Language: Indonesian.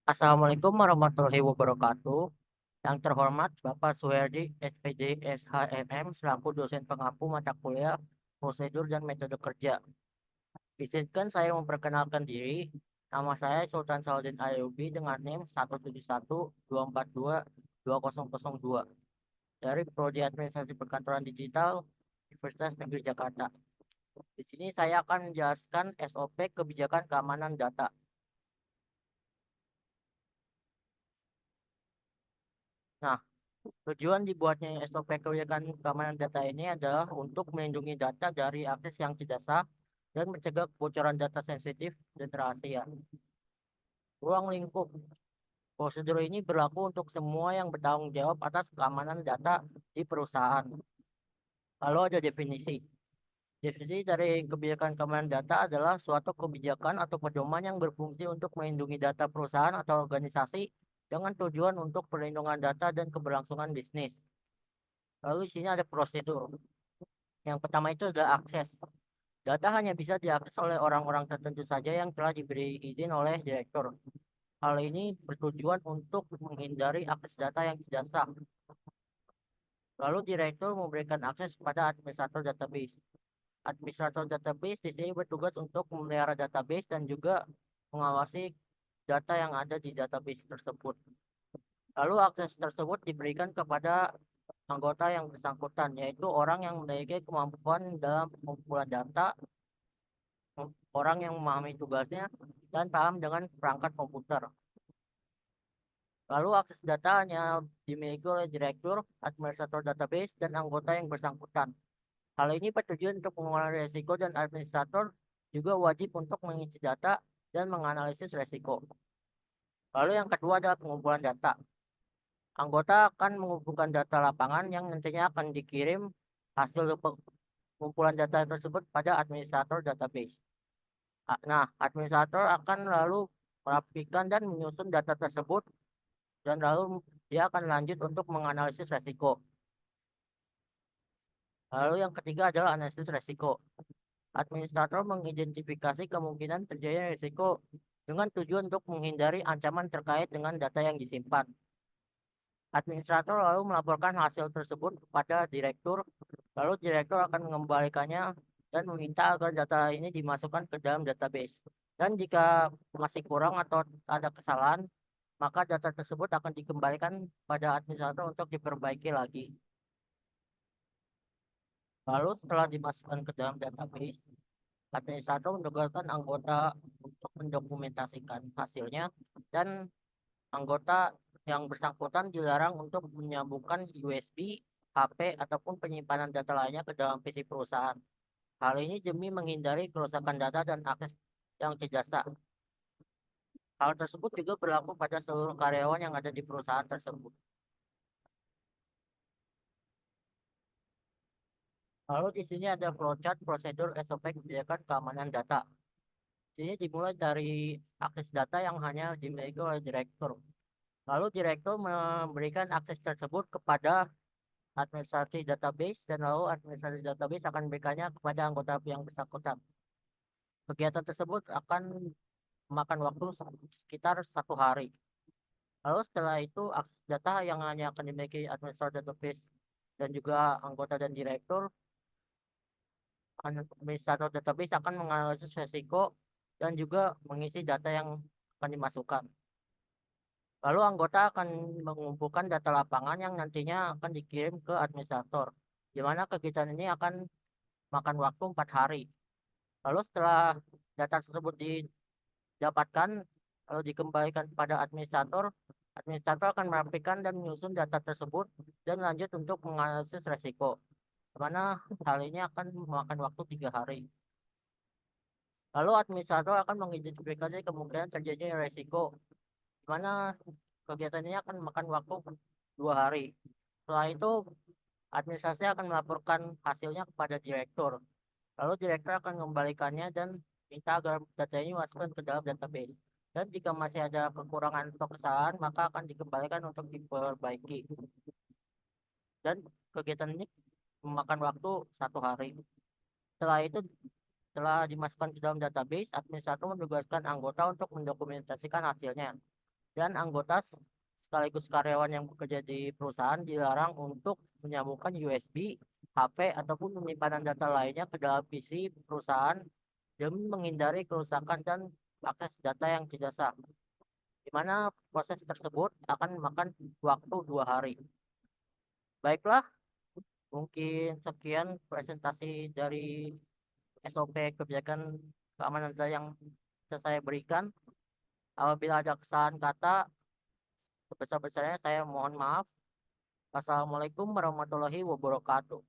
Assalamualaikum warahmatullahi wabarakatuh. Yang terhormat Bapak Suherdi, SPD, SHMM, selaku dosen pengampu mata kuliah prosedur dan metode kerja. Izinkan saya memperkenalkan diri. Nama saya Sultan Salahuddin Ayyubi dengan NIM 17124222002 dari Prodi Administrasi Perkantoran Digital Universitas Negeri Jakarta. Di sini saya akan menjelaskan SOP kebijakan keamanan data. Nah, tujuan dibuatnya SOP kebijakan keamanan data ini adalah untuk melindungi data dari akses yang tidak sah dan mencegah kebocoran data sensitif dan rahasia. Ruang lingkup prosedur ini berlaku untuk semua yang bertanggung jawab atas keamanan data di perusahaan. Lalu ada definisi. Definisi dari kebijakan keamanan data adalah suatu kebijakan atau pedoman yang berfungsi untuk melindungi data perusahaan atau organisasi dengan tujuan untuk perlindungan data dan keberlangsungan bisnis. Lalu di sini ada prosedur. Yang pertama itu adalah akses. Data hanya bisa diakses oleh orang-orang tertentu saja yang telah diberi izin oleh direktur. Hal ini bertujuan untuk menghindari akses data yang tidak sah. Lalu direktur memberikan akses pada administrator database. Administrator database di sini bertugas untuk memelihara database dan juga mengawasi data yang ada di database tersebut. Lalu akses tersebut diberikan kepada anggota yang bersangkutan, yaitu orang yang memiliki kemampuan dalam pengumpulan data, orang yang memahami tugasnya, dan paham dengan perangkat komputer. Lalu akses data hanya dimiliki oleh direktur, administrator database, dan anggota yang bersangkutan. Hal ini bertujuan untuk mengurangi risiko dan administrator juga wajib untuk mengisi data dan menganalisis risiko. Lalu yang kedua adalah pengumpulan data. Anggota akan mengumpulkan data lapangan yang nantinya akan dikirim hasil pengumpulan data tersebut pada administrator database. Nah, administrator akan lalu merapikan dan menyusun data tersebut dan lalu dia akan lanjut untuk menganalisis resiko. Lalu yang ketiga adalah analisis resiko. Administrator mengidentifikasi kemungkinan terjadinya risiko dengan tujuan untuk menghindari ancaman terkait dengan data yang disimpan. Administrator lalu melaporkan hasil tersebut kepada direktur, lalu direktur akan mengembalikannya dan meminta agar data ini dimasukkan ke dalam database. Dan jika masih kurang atau ada kesalahan, maka data tersebut akan dikembalikan pada administrator untuk diperbaiki lagi. Lalu setelah dimasukkan ke dalam database, administrator menugaskan anggota untuk mendokumentasikan hasilnya dan anggota yang bersangkutan dilarang untuk menyambungkan USB, HP, ataupun penyimpanan data lainnya ke dalam PC perusahaan. Hal ini demi menghindari kerusakan data dan akses yang tidak sah. Hal tersebut juga berlaku pada seluruh karyawan yang ada di perusahaan tersebut. Lalu di sini ada flowchart prosedur SOP kebijakan keamanan data. Ini dimulai dari akses data yang hanya dimiliki oleh direktur. Lalu direktur memberikan akses tersebut kepada administrasi database dan lalu administrasi database akan memberikannya kepada anggota yang bersangkutan. Kegiatan tersebut akan memakan waktu sekitar 1 hari. Lalu setelah itu akses data yang hanya akan dimiliki administrator database dan juga anggota dan direktur, administrator database akan menganalisis risiko dan juga mengisi data yang akan dimasukkan. Lalu anggota akan mengumpulkan data lapangan yang nantinya akan dikirim ke administrator, di mana kegiatan ini akan makan waktu 4 hari. Lalu setelah data tersebut didapatkan, lalu dikembalikan kepada administrator, administrator akan merapikan dan menyusun data tersebut dan lanjut untuk menganalisis resiko, di mana hal ini akan memakan waktu 3 hari. Lalu administrator akan mengidentifikasi kemungkinan terjadinya resiko, di mana kegiatan ini akan memakan waktu 2 hari. Setelah itu, administrasi akan melaporkan hasilnya kepada direktur. Lalu direktur akan mengembalikannya dan minta agar data ini masukkan ke dalam database. Dan jika masih ada kekurangan atau kesalahan, maka akan dikembalikan untuk diperbaiki. Dan kegiatan ini memakan waktu 1 hari. Setelah itu, Setelah dimasukkan ke dalam database, administrator menugaskan anggota untuk mendokumentasikan hasilnya. Dan anggota sekaligus karyawan yang bekerja di perusahaan dilarang untuk menyambungkan USB, HP, ataupun penyimpanan data lainnya ke dalam PC perusahaan demi menghindari kerusakan dan akses data yang tidak sah, di mana proses tersebut akan memakan waktu 2 hari. Baiklah, mungkin sekian presentasi dari SOP kebijakan keamanan data yang bisa saya berikan. Apabila ada kesalahan kata, sebesar-besarnya saya mohon maaf. Wassalamualaikum warahmatullahi wabarakatuh.